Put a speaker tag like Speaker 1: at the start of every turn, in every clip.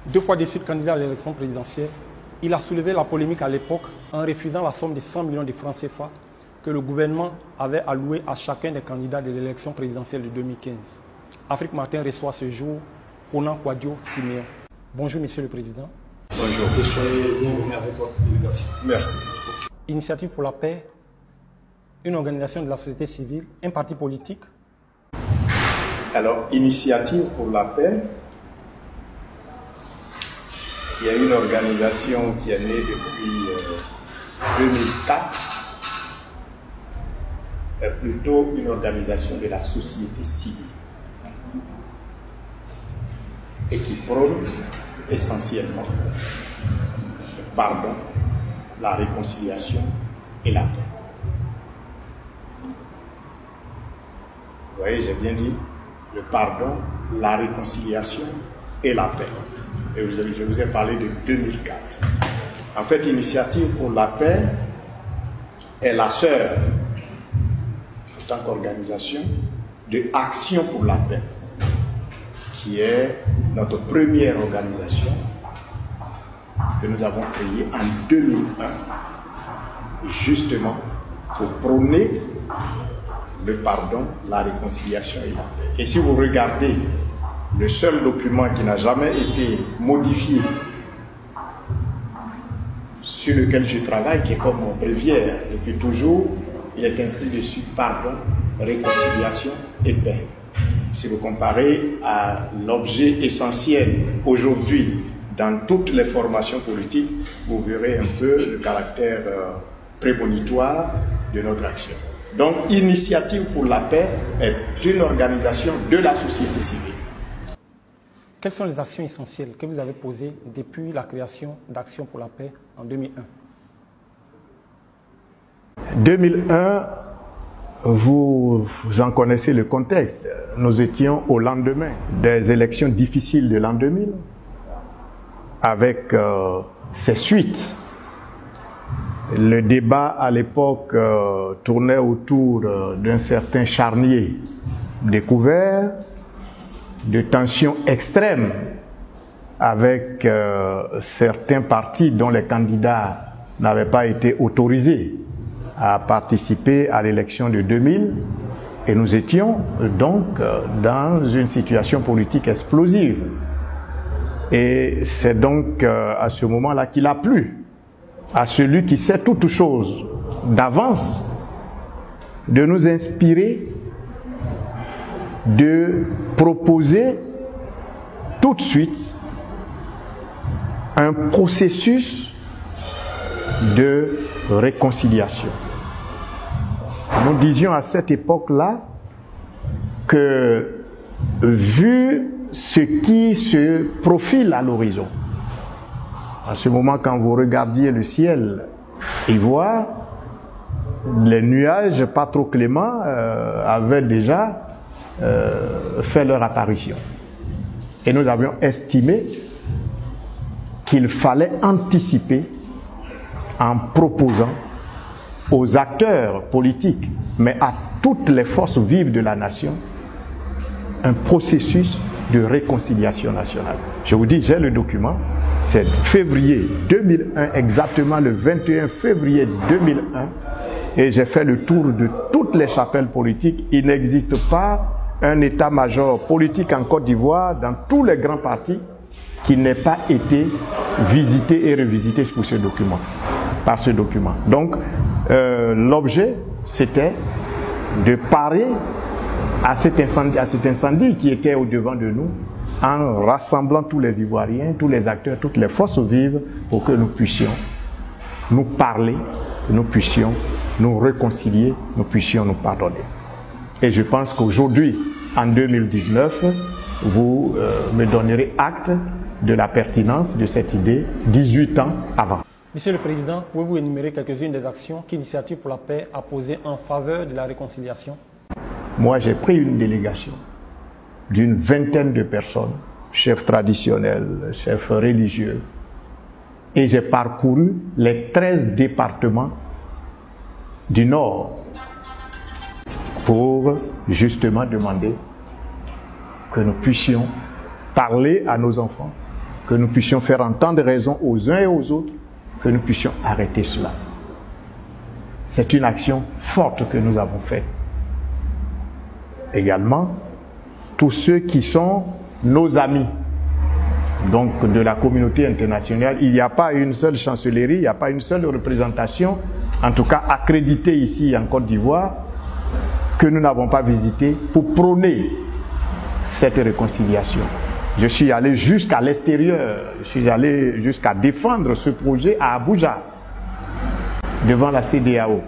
Speaker 1: 2 fois de suite candidat à l'élection présidentielle, il a soulevé la polémique à l'époque en refusant la somme de 100 millions de francs CFA que le gouvernement avait alloué à chacun des candidats de l'élection présidentielle de 2015. Afrique Matin reçoit ce jour Ponan Kouadio Siméon. Bonjour Monsieur le Président.
Speaker 2: Bonjour. Et soyez bienvenue avec votre délégation. Merci.
Speaker 1: Initiative pour la paix, une organisation de la société civile, un parti politique.
Speaker 2: Alors, Initiative pour la paix, qui est une organisation qui est née depuis 2004, est plutôt une organisation de la société civile et qui prône essentiellement le pardon, la réconciliation et la paix. Vous voyez, j'ai bien dit le pardon, la réconciliation et la paix. Et je vous ai parlé de 2004. En fait, Initiative pour la paix est la sœur, en tant qu'organisation, de Action pour la paix, qui est notre première organisation que nous avons créée en 2001, justement pour prôner le pardon, la réconciliation et la paix. Et si vous regardez le seul document qui n'a jamais été modifié, sur lequel je travaille, qui est comme mon bréviaire depuis toujours, il est inscrit dessus pardon, réconciliation et paix. Si vous comparez à l'objet essentiel aujourd'hui dans toutes les formations politiques, vous verrez un peu le caractère prémonitoire de notre action. Donc, Initiative pour la paix est une organisation de la société civile.
Speaker 1: Quelles sont les actions essentielles que vous avez posées depuis la création d'Action pour la paix en 2001?
Speaker 2: 2001, vous en connaissez le contexte. Nous étions au lendemain des élections difficiles de l'an 2000, avec ses suites. Le débat à l'époque tournait autour d'un certain charnier découvert, de tensions extrêmes avec certains partis dont les candidats n'avaient pas été autorisés à participer à l'élection de 2000. Et nous étions donc dans une situation politique explosive. Et c'est donc à ce moment-là qu'il a plu à celui qui sait toutes choses d'avance de nous inspirer, de proposer tout de suite un processus de réconciliation. Nous disions à cette époque-là que, vu ce qui se profile à l'horizon, à ce moment, quand vous regardiez le ciel ivoire, les nuages pas trop cléments avaient déjà fait leur apparition. Et nous avions estimé qu'il fallait anticiper en proposant aux acteurs politiques, mais à toutes les forces vives de la nation, un processus de réconciliation nationale. Je vous dis, j'ai le document, c'est février 2001, exactement le 21 février 2001, et j'ai fait le tour de toutes les chapelles politiques. Il n'existe pas un état-major politique en Côte d'Ivoire, dans tous les grands partis, qui n'ait pas été visité et revisité pour ce document, par ce document. Donc, l'objet, c'était de parer à cet incendie qui était au-devant de nous, en rassemblant tous les Ivoiriens, tous les acteurs, toutes les forces vives, pour que nous puissions nous parler, nous puissions nous réconcilier, nous puissions nous pardonner. Et je pense qu'aujourd'hui, en 2019, vous me donnerez acte de la pertinence de cette idée 18 ans avant.
Speaker 1: Monsieur le Président, pouvez-vous énumérer quelques-unes des actions qu'Initiative pour la paix a posées en faveur de la réconciliation?
Speaker 2: Moi, j'ai pris une délégation d'une vingtaine de personnes, chefs traditionnels, chefs religieux, et j'ai parcouru les 13 départements du Nord pour justement demander que nous puissions parler à nos enfants, que nous puissions faire entendre raison aux uns et aux autres, que nous puissions arrêter cela. C'est une action forte que nous avons faite. Également, tous ceux qui sont nos amis, donc de la communauté internationale, il n'y a pas une seule chancellerie, il n'y a pas une seule représentation, en tout cas accréditée ici en Côte d'Ivoire, que nous n'avons pas visité pour prôner cette réconciliation. Je suis allé jusqu'à l'extérieur, je suis allé jusqu'à défendre ce projet à Abuja, devant la CEDEAO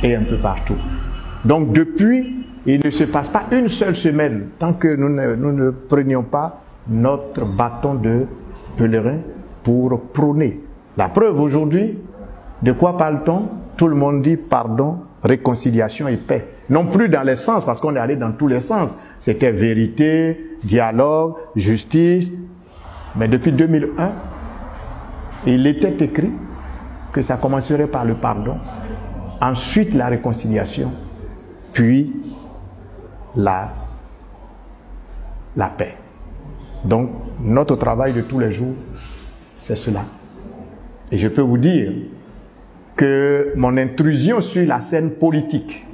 Speaker 2: et un peu partout. Donc depuis, il ne se passe pas une seule semaine tant que nous ne prenions pas notre bâton de pèlerin pour prôner. La preuve aujourd'hui, de quoi parle-t-on? Tout le monde dit pardon, réconciliation et paix. Non plus dans les sens, parce qu'on est allé dans tous les sens. C'était vérité, dialogue, justice. Mais depuis 2001, il était écrit que ça commencerait par le pardon, ensuite la réconciliation, puis la paix. Donc, notre travail de tous les jours, c'est cela. Et je peux vous dire que mon intrusion sur la scène politique,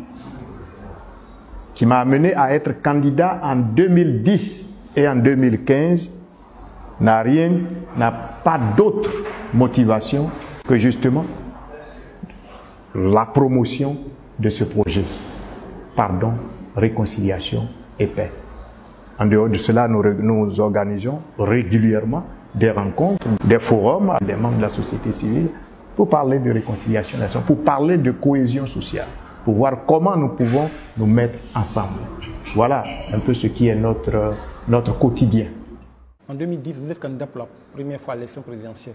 Speaker 2: qui m'a amené à être candidat en 2010 et en 2015, n'a pas d'autre motivation que justement la promotion de ce projet. Pardon, réconciliation et paix. En dehors de cela, nous organisons régulièrement des rencontres, des forums avec des membres de la société civile pour parler de réconciliation, pour parler de cohésion sociale, pour voir comment nous pouvons nous mettre ensemble. Voilà un peu ce qui est notre quotidien.
Speaker 1: En 2010, vous êtes candidat pour la première fois à l'élection présidentielle.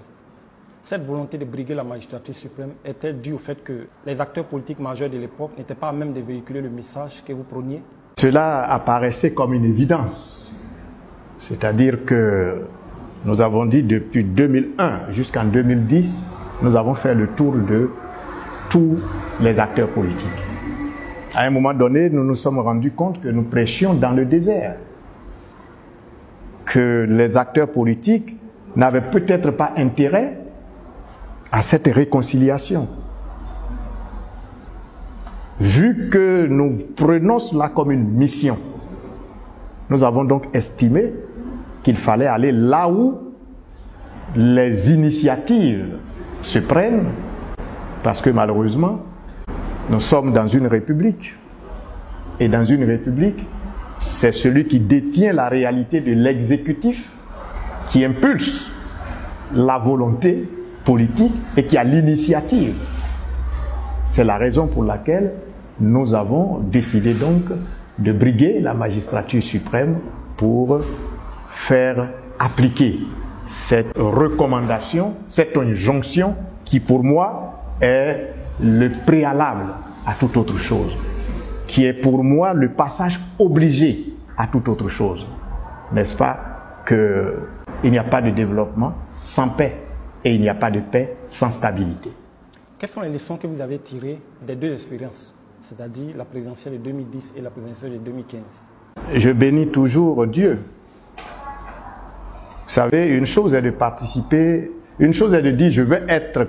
Speaker 1: Cette volonté de briguer la magistrature suprême est-elle due au fait que les acteurs politiques majeurs de l'époque n'étaient pas à même de véhiculer le message que vous prôniez?
Speaker 2: Cela apparaissait comme une évidence. C'est-à-dire que nous avons dit depuis 2001 jusqu'en 2010, nous avons fait le tour de tous les acteurs politiques. À un moment donné, nous nous sommes rendus compte que nous prêchions dans le désert. Que les acteurs politiques n'avaient peut-être pas intérêt à cette réconciliation. Vu que nous prenons cela comme une mission, nous avons donc estimé qu'il fallait aller là où les initiatives se prennent, parce que malheureusement, nous sommes dans une république. Et dans une république, c'est celui qui détient la réalité de l'exécutif qui impulse la volonté politique et qui a l'initiative. C'est la raison pour laquelle nous avons décidé donc de briguer la magistrature suprême pour faire appliquer cette recommandation, cette injonction qui pour moi est le préalable à toute autre chose, qui est pour moi le passage obligé à toute autre chose. N'est-ce pas qu'il n'y a pas de développement sans paix et il n'y a pas de paix sans stabilité.
Speaker 1: Quelles sont les leçons que vous avez tirées des deux expériences, c'est-à-dire la présidentielle de 2010 et la présidentielle de 2015?
Speaker 2: Je bénis toujours Dieu. Vous savez, une chose est de participer, une chose est de dire je vais être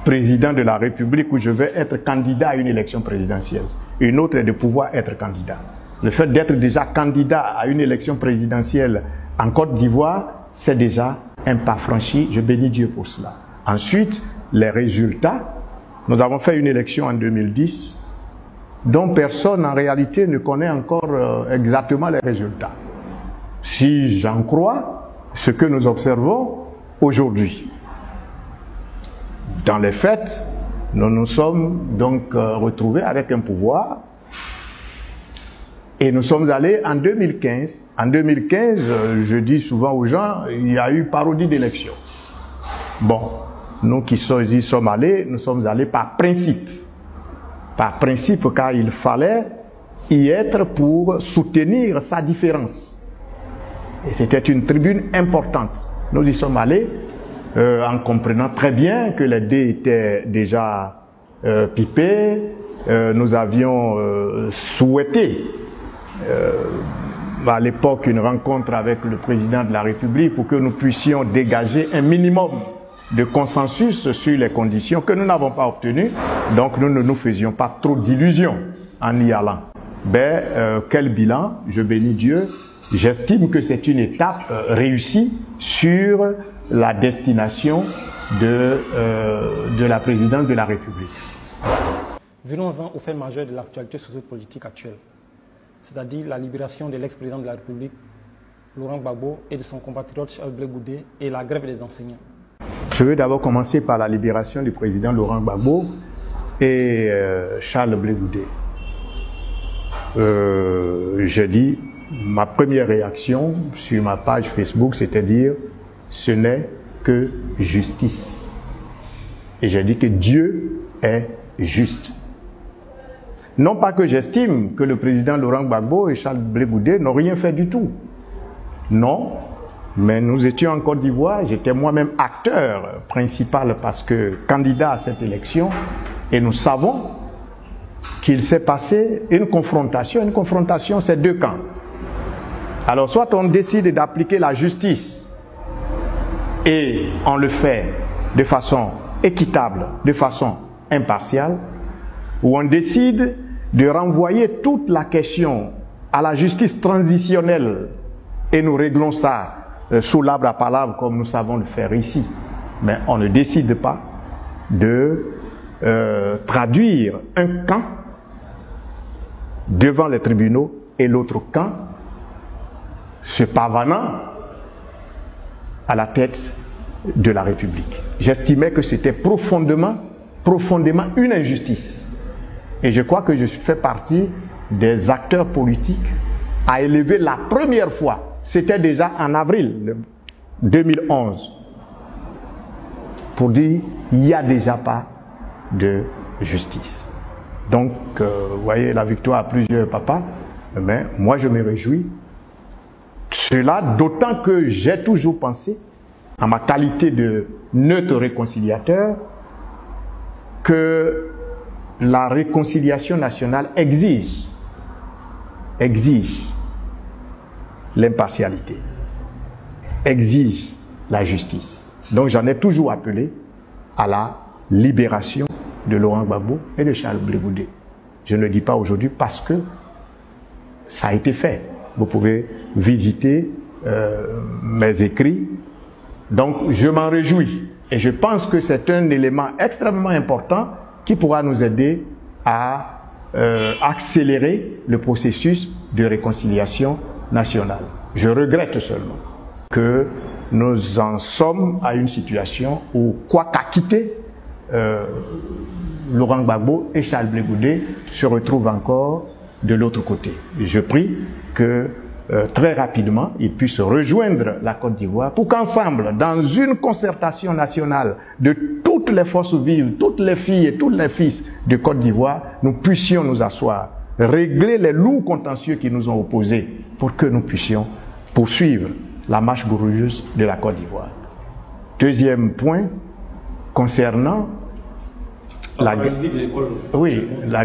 Speaker 2: président de la République ou je vais être candidat à une élection présidentielle. Une autre est de pouvoir être candidat. Le fait d'être déjà candidat à une élection présidentielle en Côte d'Ivoire, c'est déjà un pas franchi. Je bénis Dieu pour cela. Ensuite, les résultats. Nous avons fait une élection en 2010 dont personne en réalité ne connaît encore exactement les résultats. Si j'en crois, ce que nous observons aujourd'hui. Dans les faits, nous nous sommes donc retrouvés avec un pouvoir et nous sommes allés en 2015. En 2015, je dis souvent aux gens, il y a eu parodie d'élection. Bon, nous qui y sommes allés, nous sommes allés par principe. Par principe, car il fallait y être pour soutenir sa différence. Et c'était une tribune importante. Nous y sommes allés en comprenant très bien que les dés étaient déjà pipés. Nous avions souhaité à l'époque une rencontre avec le président de la République pour que nous puissions dégager un minimum de consensus sur les conditions que nous n'avons pas obtenues. Donc nous ne nous faisions pas trop d'illusions en y allant. Quel bilan, je bénis Dieu. J'estime que c'est une étape réussie sur la destination de la présidence de la République.
Speaker 1: Venons-en au fait majeur de l'actualité sociopolitique actuelle, c'est-à-dire la libération de l'ex-président de la République, Laurent Gbagbo, et de son compatriote Charles Blé Goudé, et la grève des enseignants.
Speaker 2: Je veux d'abord commencer par la libération du président Laurent Gbagbo et Charles Blé Goudé. Je dis, ma première réaction sur ma page Facebook, c'est-à-dire, ce n'est que justice. Et j'ai dit que Dieu est juste. Non pas que j'estime que le président Laurent Gbagbo et Charles Blé Goudé n'ont rien fait du tout. Non, mais nous étions en Côte d'Ivoire, j'étais moi-même acteur principal parce que candidat à cette élection, et nous savons qu'il s'est passé une confrontation. Une confrontation, c'est deux camps. Alors, soit on décide d'appliquer la justice et on le fait de façon équitable, de façon impartiale, ou on décide de renvoyer toute la question à la justice transitionnelle et nous réglons ça sous l'arbre à palabre comme nous savons le faire ici. Mais on ne décide pas de traduire un camp devant les tribunaux et l'autre camp se pavanant à la tête de la République. J'estimais que c'était profondément une injustice. Et je crois que je fais partie des acteurs politiques à élever la première fois, c'était déjà en avril 2011, pour dire il n'y a déjà pas de justice. Donc, vous voyez, la victoire à plusieurs papas, mais moi je me réjouis. Cela d'autant que j'ai toujours pensé, en ma qualité de neutre réconciliateur, que la réconciliation nationale exige l'impartialité, exige la justice. Donc j'en ai toujours appelé à la libération de Laurent Gbagbo et de Charles Blé Goudé. Je ne le dis pas aujourd'hui parce que ça a été fait. Vous pouvez visiter mes écrits. Donc je m'en réjouis et je pense que c'est un élément extrêmement important qui pourra nous aider à accélérer le processus de réconciliation nationale. Je regrette seulement que nous en sommes à une situation où, quoi qu'acquitté, Laurent Gbagbo et Charles Blé Goudé se retrouvent encore de l'autre côté. Je prie que très rapidement, ils puissent rejoindre la Côte d'Ivoire pour qu'ensemble, dans une concertation nationale de toutes les forces vives, toutes les filles et tous les fils de Côte d'Ivoire, nous puissions nous asseoir, régler les lourds contentieux qui nous ont opposés pour que nous puissions poursuivre la marche glorieuse de la Côte d'Ivoire. Deuxième point, concernant la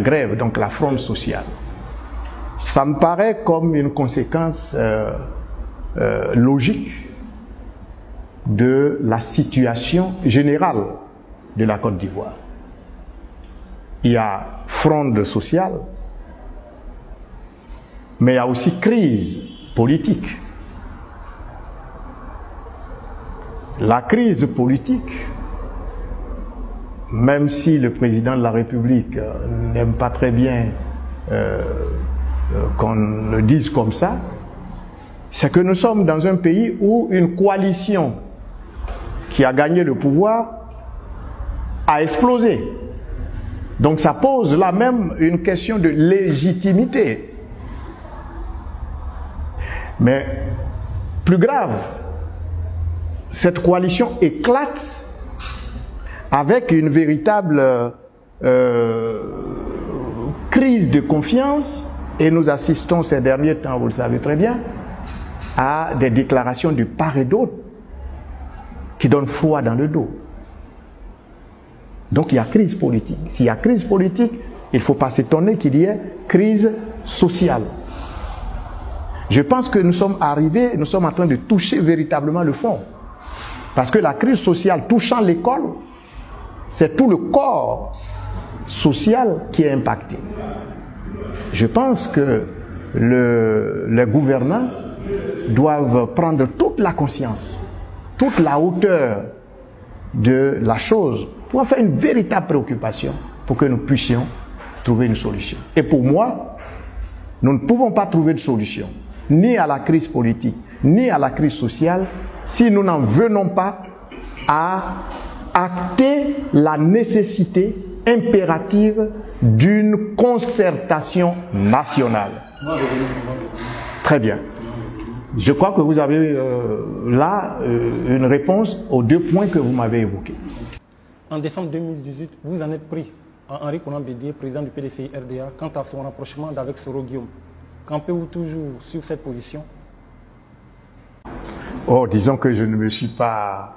Speaker 2: grève, donc la fronde sociale. Ça me paraît comme une conséquence logique de la situation générale de la Côte d'Ivoire. Il y a fronde sociale, mais il y a aussi crise politique. La crise politique, même si le président de la République n'aime pas très bien qu'on le dise comme ça, c'est que nous sommes dans un pays où une coalition qui a gagné le pouvoir a explosé. Donc ça pose là même une question de légitimité. Mais plus grave, cette coalition éclate avec une véritable crise de confiance. Et nous assistons ces derniers temps, vous le savez très bien, à des déclarations de part et d'autre qui donnent froid dans le dos. Donc il y a crise politique. S'il y a crise politique, il ne faut pas s'étonner qu'il y ait crise sociale. Je pense que nous sommes en train de toucher véritablement le fond. Parce que la crise sociale touchant l'école, c'est tout le corps social qui est impacté. Je pense que les gouvernants doivent prendre toute la conscience, toute la hauteur de la chose pour en faire une véritable préoccupation pour que nous puissions trouver une solution. Et pour moi, nous ne pouvons pas trouver de solution, ni à la crise politique, ni à la crise sociale, si nous n'en venons pas à acter la nécessité impérative d'une concertation nationale. Très bien. Je crois que vous avez là une réponse aux deux points que vous m'avez évoqués.
Speaker 1: En décembre 2018, vous en êtes pris à Henri Konan Bédié, président du PDCI RDA, quant à son rapprochement d'avec Soro Guillaume. Campez-vous toujours sur cette position?
Speaker 2: Oh, disons que je ne me suis pas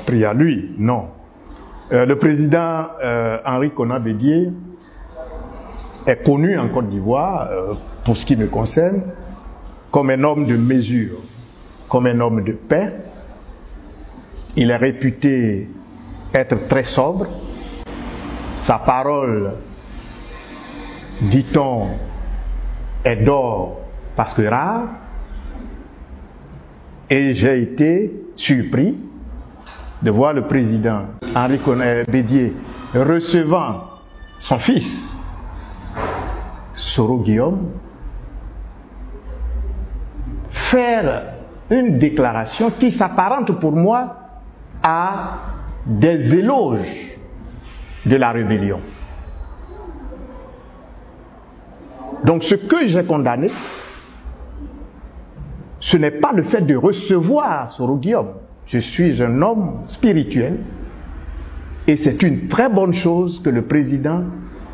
Speaker 2: pris à lui, non. Le président Henri Konan Bédié est connu en Côte d'Ivoire, pour ce qui me concerne, comme un homme de mesure, comme un homme de paix. Il est réputé être très sobre. Sa parole, dit-on, est d'or parce que rare. Et j'ai été surpris de voir le président Henri Konan Bédié recevant son fils, Soro Guillaume, faire une déclaration qui s'apparente pour moi à des éloges de la rébellion. Donc ce que j'ai condamné, ce n'est pas le fait de recevoir Soro Guillaume. Je suis un homme spirituel et c'est une très bonne chose que le président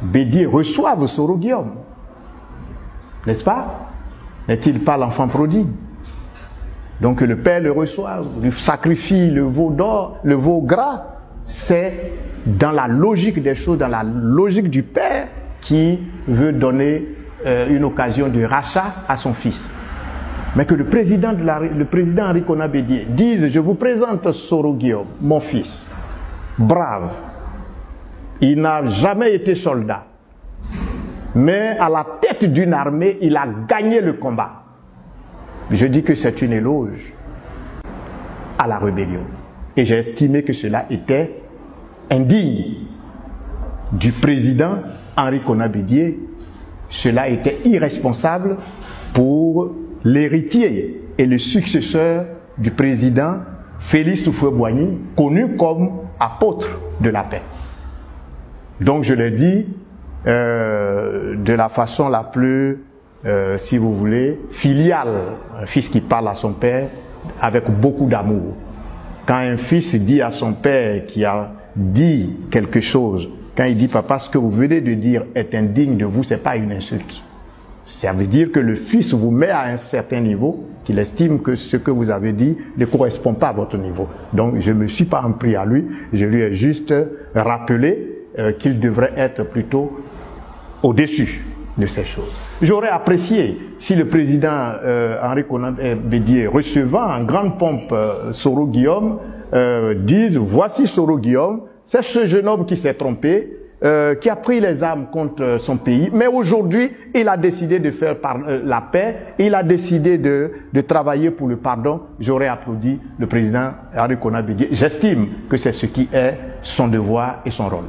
Speaker 2: Bédié reçoive Soro Guillaume. N'est-ce pas? N'est-il pas l'enfant prodigue? Donc le père le reçoit, lui sacrifie le veau d'or, le veau gras. C'est dans la logique des choses, dans la logique du père qui veut donner une occasion de rachat à son fils. Mais que le président Henri Konan Bédié dise: je vous présente Soro Guillaume, mon fils, brave. Il n'a jamais été soldat, mais à la tête d'une armée, il a gagné le combat. Je dis que c'est une éloge à la rébellion. Et j'ai estimé que cela était indigne du président Henri Konan Bédié. Cela était irresponsable pour l'héritier et le successeur du président Félix Houphouët-Boigny, connu comme apôtre de la paix. Donc je l'ai dit de la façon la plus, si vous voulez, filiale. Un fils qui parle à son père avec beaucoup d'amour. Quand un fils dit à son père qui a dit quelque chose, quand il dit: papa, ce que vous venez de dire est indigne de vous, ce n'est pas une insulte. Ça veut dire que le fils vous met à un certain niveau, qu'il estime que ce que vous avez dit ne correspond pas à votre niveau. Donc je ne me suis pas en pris à lui, je lui ai juste rappelé qu'il devrait être plutôt au-dessus de ces choses. J'aurais apprécié si le président Henri Konan Bédié, recevant en grande pompe Soro Guillaume, dise: voici Soro Guillaume, c'est ce jeune homme qui s'est trompé, qui a pris les armes contre son pays, mais aujourd'hui, il a décidé de faire la paix, il a décidé de travailler pour le pardon. J'aurais applaudi le président Henri Konan Bédié. J'estime que c'est ce qui est son devoir et son rôle.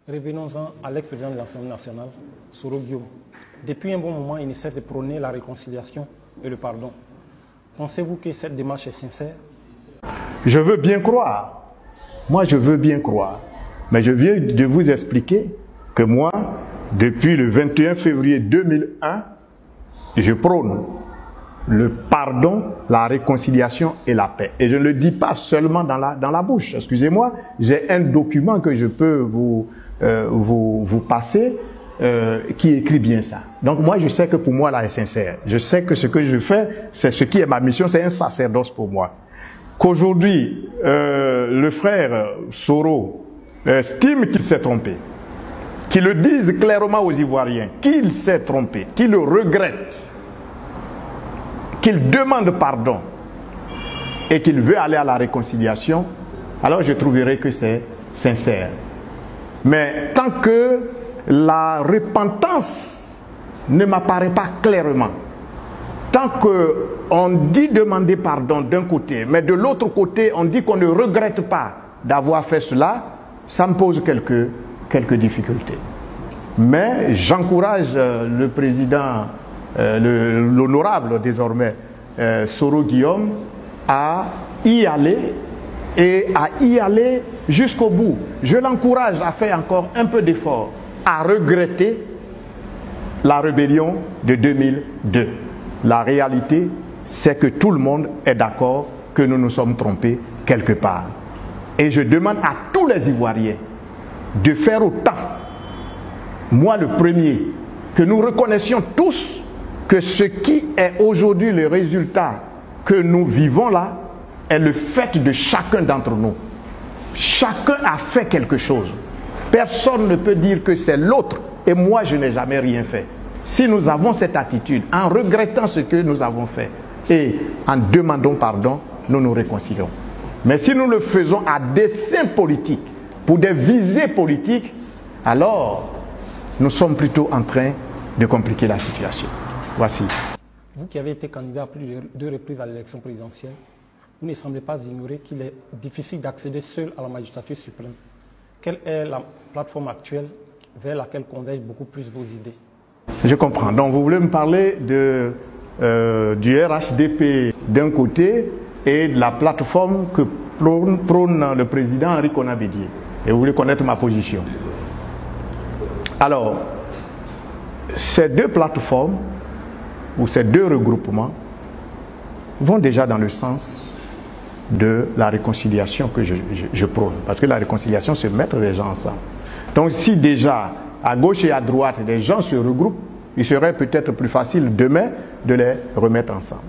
Speaker 1: Revenons-en à l'ex-président de l'Assemblée nationale, Soro Guillaume. Depuis un bon moment, il ne cesse de prôner la réconciliation et le pardon. Pensez-vous que cette démarche est sincère?
Speaker 2: Je veux bien croire. Moi, je veux bien croire. Mais je viens de vous expliquer que moi, depuis le 21 février 2001, je prône le pardon, la réconciliation et la paix. Et je ne le dis pas seulement dans la bouche. Excusez-moi, j'ai un document que je peux vous passer qui écrit bien ça. Donc moi, je sais que pour moi, là, est sincère. Je sais que ce que je fais, c'est ce qui est ma mission, c'est un sacerdoce pour moi. Qu'aujourd'hui, le frère Soro estime qu'il s'est trompé, qu'il le dise clairement aux Ivoiriens, qu'il s'est trompé, qu'il le regrette. qu'il demande pardon et qu'il veut aller à la réconciliation, alors je trouverai que c'est sincère. Mais tant que la repentance ne m'apparaît pas clairement, tant qu'on dit demander pardon d'un côté, mais de l'autre côté, on dit qu'on ne regrette pas d'avoir fait cela, ça me pose quelques difficultés. Mais j'encourage le président, l'honorable désormais, Soro Guillaume, à y aller et à y aller jusqu'au bout. Je l'encourage à faire encore un peu d'effort, à regretter la rébellion de 2002. La réalité, c'est que tout le monde est d'accord que nous nous sommes trompés quelque part. Et je demande à tous les Ivoiriens de faire autant, moi le premier, que nous reconnaissions tous que ce qui est aujourd'hui le résultat que nous vivons là est le fait de chacun d'entre nous. Chacun a fait quelque chose. Personne ne peut dire que c'est l'autre et moi je n'ai jamais rien fait. Si nous avons cette attitude, en regrettant ce que nous avons fait et en demandant pardon, nous nous réconcilions. Mais si nous le faisons à dessein politique, pour des visées politiques, alors nous sommes plutôt en train de compliquer la situation. Voici.
Speaker 1: Vous qui avez été candidat à plus de 2 reprises à l'élection présidentielle, vous ne semblez pas ignorer qu'il est difficile d'accéder seul à la magistrature suprême. Quelle est la plateforme actuelle vers laquelle convergent beaucoup plus vos idées?
Speaker 2: Je comprends. Donc vous voulez me parler du RHDP d'un côté et de la plateforme que prône le président Henri Konan Bédié. Et vous voulez connaître ma position. Alors, ces deux plateformes ou ces deux regroupements vont déjà dans le sens de la réconciliation que je prône. Parce que la réconciliation, c'est mettre les gens ensemble. Donc si déjà, à gauche et à droite, les gens se regroupent, il serait peut-être plus facile demain de les remettre ensemble.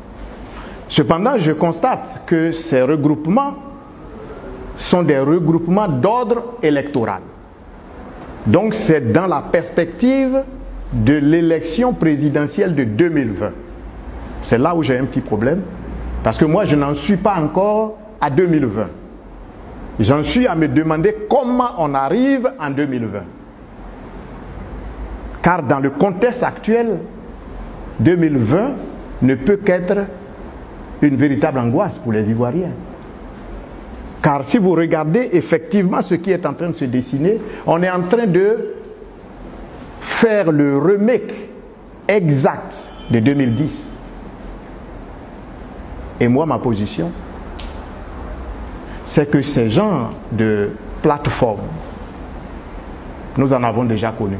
Speaker 2: Cependant, je constate que ces regroupements sont des regroupements d'ordre électoral. Donc c'est dans la perspective de l'élection présidentielle de 2020. C'est là où j'ai un petit problème, parce que moi je n'en suis pas encore à 2020. J'en suis à me demander comment on arrive en 2020. Car dans le contexte actuel, 2020 ne peut qu'être une véritable angoisse pour les Ivoiriens. Car si vous regardez effectivement ce qui est en train de se dessiner, on est en train de faire le remake exact de 2010. Et moi, ma position, c'est que ces genres de plateformes, nous en avons déjà connu.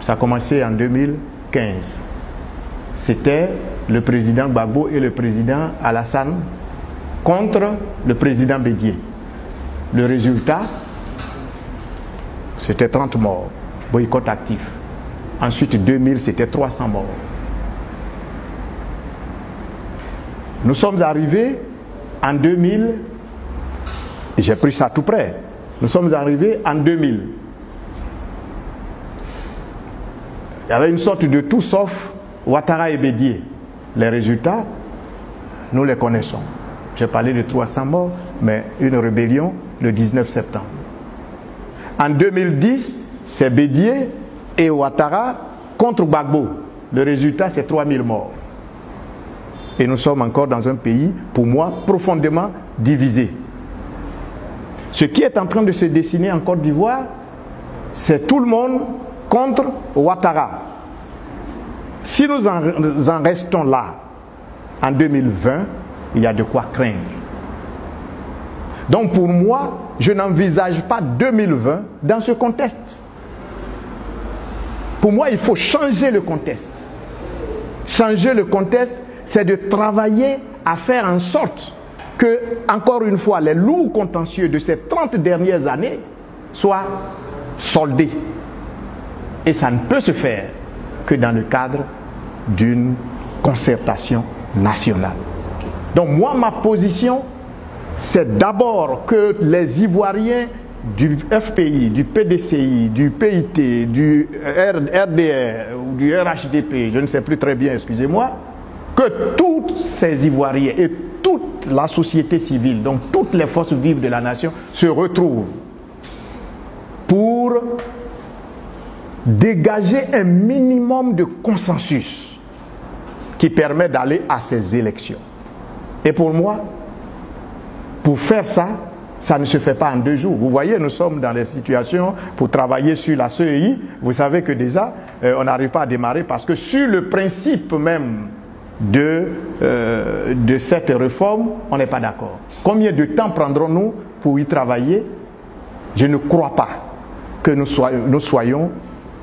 Speaker 2: Ça a commencé en 2015. C'était le président Gbagbo et le président Alassane contre le président Bédié. Le résultat, c'était 30 morts, boycott actif. Ensuite, 2000, c'était 300 morts. Nous sommes arrivés en 2000, j'ai pris ça tout près, nous sommes arrivés en 2000. Il y avait une sorte de tout sauf Ouattara et Bédié. Les résultats, nous les connaissons. J'ai parlé de 300 morts, mais une rébellion le 19 septembre. En 2010, c'est Bédié et Ouattara contre Gbagbo. Le résultat, c'est 3000 morts. Et nous sommes encore dans un pays, pour moi, profondément divisé. Ce qui est en train de se dessiner en Côte d'Ivoire, c'est tout le monde contre Ouattara. Si nous en restons là, en 2020, il y a de quoi craindre. Donc pour moi, je n'envisage pas 2020 dans ce contexte. Pour moi, il faut changer le contexte. Changer le contexte, c'est de travailler à faire en sorte que, encore une fois, les lourds contentieux de ces 30 dernières années soient soldés. Et ça ne peut se faire que dans le cadre d'une concertation nationale. Donc moi, ma position, c'est d'abord que les Ivoiriens du FPI, du PDCI, du PIT, du RDR ou du RHDP, je ne sais plus très bien, excusez-moi, que tous ces Ivoiriens et toute la société civile, donc toutes les forces vives de la nation, se retrouvent pour dégager un minimum de consensus qui permet d'aller à ces élections. Et pour moi, pour faire ça, ça ne se fait pas en 2 jours. Vous voyez, nous sommes dans des situations pour travailler sur la CEI. Vous savez que déjà, on n'arrive pas à démarrer parce que sur le principe même de cette réforme, on n'est pas d'accord. Combien de temps prendrons-nous pour y travailler? Je ne crois pas que nous soyons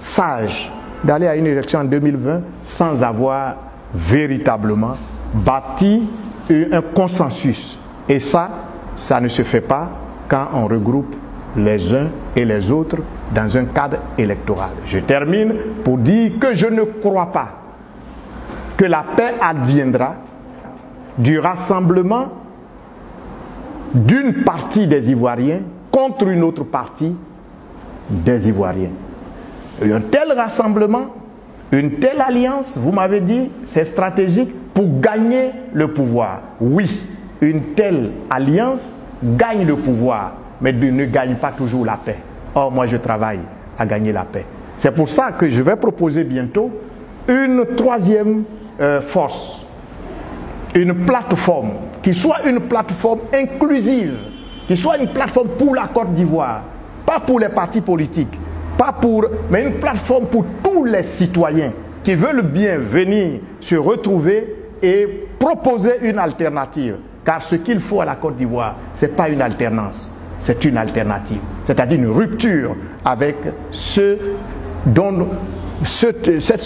Speaker 2: sages d'aller à une élection en 2020 sans avoir véritablement bâti un consensus. Et ça ne se fait pas quand on regroupe les uns et les autres dans un cadre électoral. Je termine pour dire que je ne crois pas que la paix adviendra du rassemblement d'une partie des Ivoiriens contre une autre partie des Ivoiriens. Un tel rassemblement, une telle alliance, vous m'avez dit, c'est stratégique pour gagner le pouvoir. Oui, une telle alliance gagne le pouvoir, mais ne gagne pas toujours la paix. Or, moi, je travaille à gagner la paix. C'est pour ça que je vais proposer bientôt une troisième force, une plateforme, qui soit une plateforme inclusive, qui soit une plateforme pour la Côte d'Ivoire, pas pour les partis politiques, mais une plateforme pour tous les citoyens qui veulent bien venir se retrouver et proposer une alternative. Car ce qu'il faut à la Côte d'Ivoire, ce n'est pas une alternance, c'est une alternative. C'est-à-dire une rupture avec ce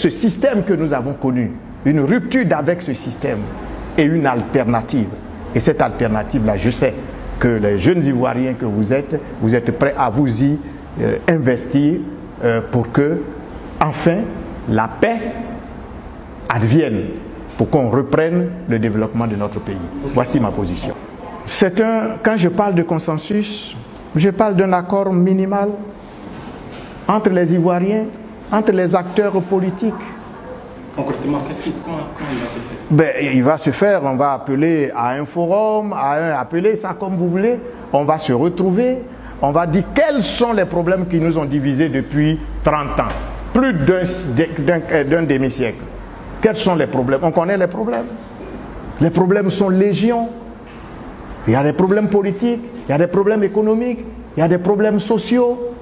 Speaker 2: système que nous avons connu. Une rupture avec ce système et une alternative. Et cette alternative-là, je sais que les jeunes Ivoiriens que vous êtes prêts à vous y investir pour que, enfin, la paix advienne, pour qu'on reprenne le développement de notre pays. Voici ma position. Quand je parle de consensus, je parle d'un accord minimal entre les Ivoiriens, entre les acteurs politiques.
Speaker 1: Concrètement, comment il va se faire?
Speaker 2: Ben, il va se faire, on va appeler à un forum, appeler ça comme vous voulez, on va se retrouver, on va dire quels sont les problèmes qui nous ont divisés depuis 30 ans, plus d'un demi-siècle. Quels sont les problèmes? On connaît les problèmes. Les problèmes sont légion. Il y a des problèmes politiques, il y a des problèmes économiques, il y a des problèmes sociaux.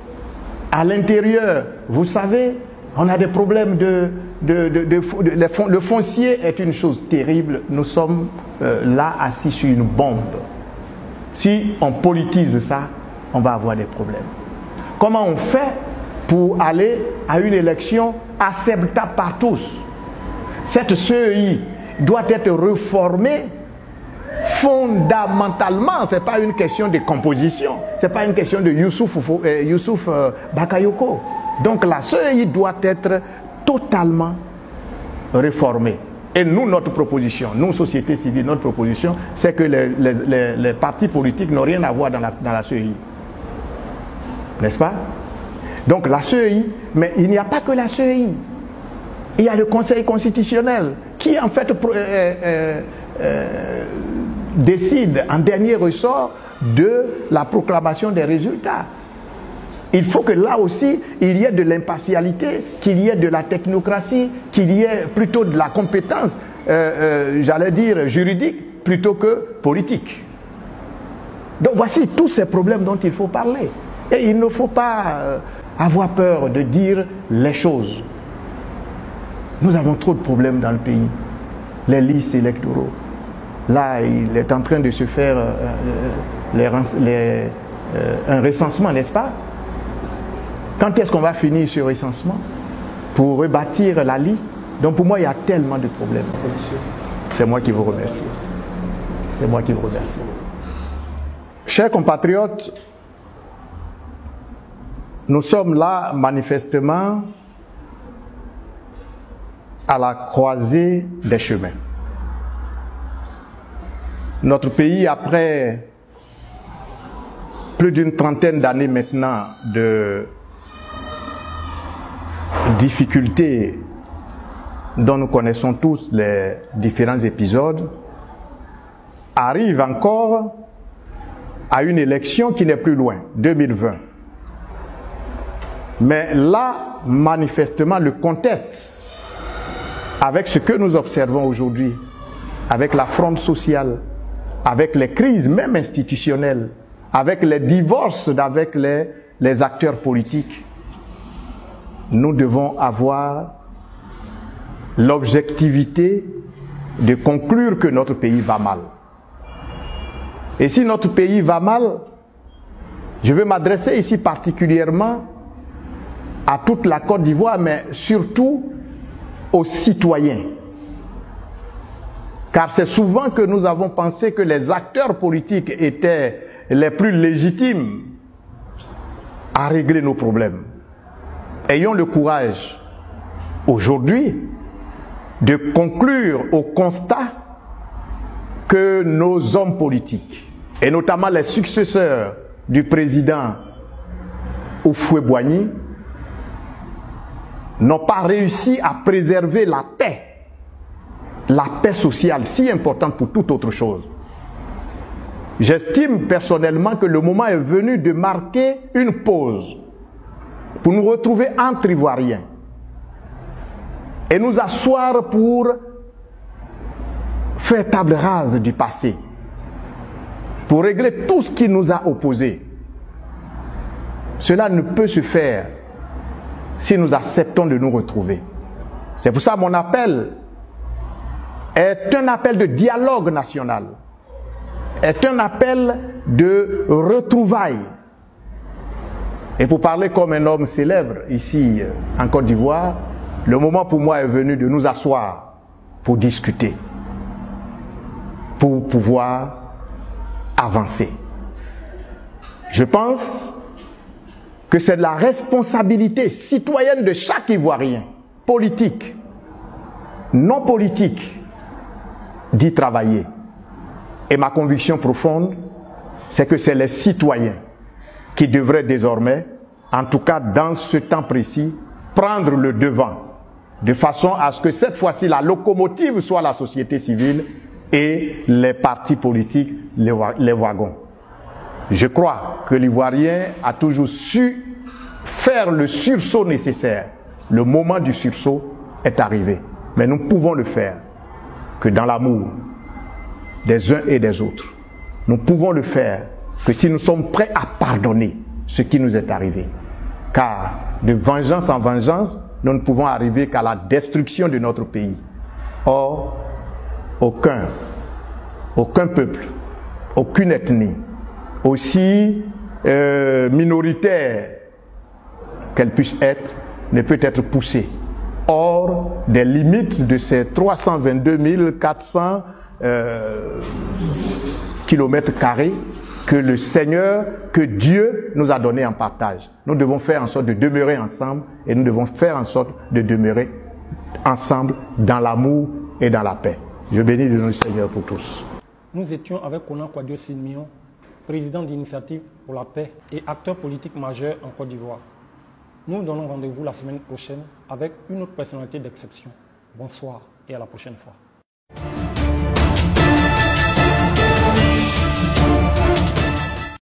Speaker 2: À l'intérieur, vous savez, on a des problèmes le foncier est une chose terrible. Nous sommes là assis sur une bombe. Si on politise ça, on va avoir des problèmes. Comment on fait pour aller à une élection acceptable par tous? Cette CEI doit être réformée fondamentalement. Ce n'est pas une question de composition, ce n'est pas une question de Youssouf Bakayoko. Donc la CEI doit être totalement réformée. Et nous, notre proposition, nous, société civile, notre proposition, c'est que les partis politiques n'ont rien à voir dans la CEI. N'est-ce pas? Donc la CEI, mais il n'y a pas que la CEI. Il y a le Conseil constitutionnel qui, en fait, décide en dernier ressort de la proclamation des résultats. Il faut que là aussi, il y ait de l'impartialité, qu'il y ait de la technocratie, qu'il y ait plutôt de la compétence, j'allais dire juridique, plutôt que politique. Donc voici tous ces problèmes dont il faut parler. Et il ne faut pas avoir peur de dire les choses. Nous avons trop de problèmes dans le pays. Les listes électoraux. Là, il est en train de se faire un recensement, n'est-ce pas? Quand est-ce qu'on va finir ce recensement pour rebâtir la liste? Donc pour moi, il y a tellement de problèmes. C'est moi qui vous remercie. C'est moi qui vous remercie. Chers compatriotes, nous sommes là manifestement à la croisée des chemins. Notre pays, après plus d'une trentaine d'années maintenant de difficultés dont nous connaissons tous les différents épisodes, arrive encore à une élection qui n'est plus loin, 2020. Mais là, manifestement, le contexte, avec ce que nous observons aujourd'hui, avec la fronde sociale, avec les crises même institutionnelles, avec les divorces avec les acteurs politiques, nous devons avoir l'objectivité de conclure que notre pays va mal. Et si notre pays va mal, je veux m'adresser ici particulièrement à toute la Côte d'Ivoire, mais surtout aux citoyens. Car c'est souvent que nous avons pensé que les acteurs politiques étaient les plus légitimes à régler nos problèmes. Ayons le courage aujourd'hui de conclure au constat que nos hommes politiques, et notamment les successeurs du président Houphouët-Boigny, n'ont pas réussi à préserver la paix sociale si importante pour toute autre chose. J'estime personnellement que le moment est venu de marquer une pause pour nous retrouver entre Ivoiriens et nous asseoir pour faire table rase du passé, pour régler tout ce qui nous a opposés. Cela ne peut se faire si nous acceptons de nous retrouver. C'est pour ça que mon appel est un appel de dialogue national, est un appel de retrouvailles. Et pour parler comme un homme célèbre ici en Côte d'Ivoire, le moment pour moi est venu de nous asseoir pour discuter, pour pouvoir avancer. Je pense que c'est de la responsabilité citoyenne de chaque Ivoirien, politique, non politique, d'y travailler. Et ma conviction profonde, c'est que c'est les citoyens qui devraient désormais, en tout cas dans ce temps précis, prendre le devant, de façon à ce que cette fois-ci la locomotive soit la société civile et les partis politiques, les wagons. Je crois que l'Ivoirien a toujours su faire le sursaut nécessaire. Le moment du sursaut est arrivé. Mais nous pouvons le faire que dans l'amour des uns et des autres. Nous pouvons le faire que si nous sommes prêts à pardonner ce qui nous est arrivé. Car de vengeance en vengeance, nous ne pouvons arriver qu'à la destruction de notre pays. Or, aucun peuple, aucune ethnie, aussi minoritaire qu'elle puisse être, ne peut être poussée hors des limites de ces 322 400 kilomètres carrés que le Seigneur, que Dieu nous a donné en partage. Nous devons faire en sorte de demeurer ensemble et nous devons faire en sorte de demeurer ensemble dans l'amour et dans la paix. Je bénis le nom du Seigneur pour tous.
Speaker 1: Nous étions avec Konan Kouadio Simion, président d'Initiative pour la paix et acteur politique majeur en Côte d'Ivoire. Nous donnons rendez-vous la semaine prochaine avec une autre personnalité d'exception. Bonsoir et à la prochaine fois.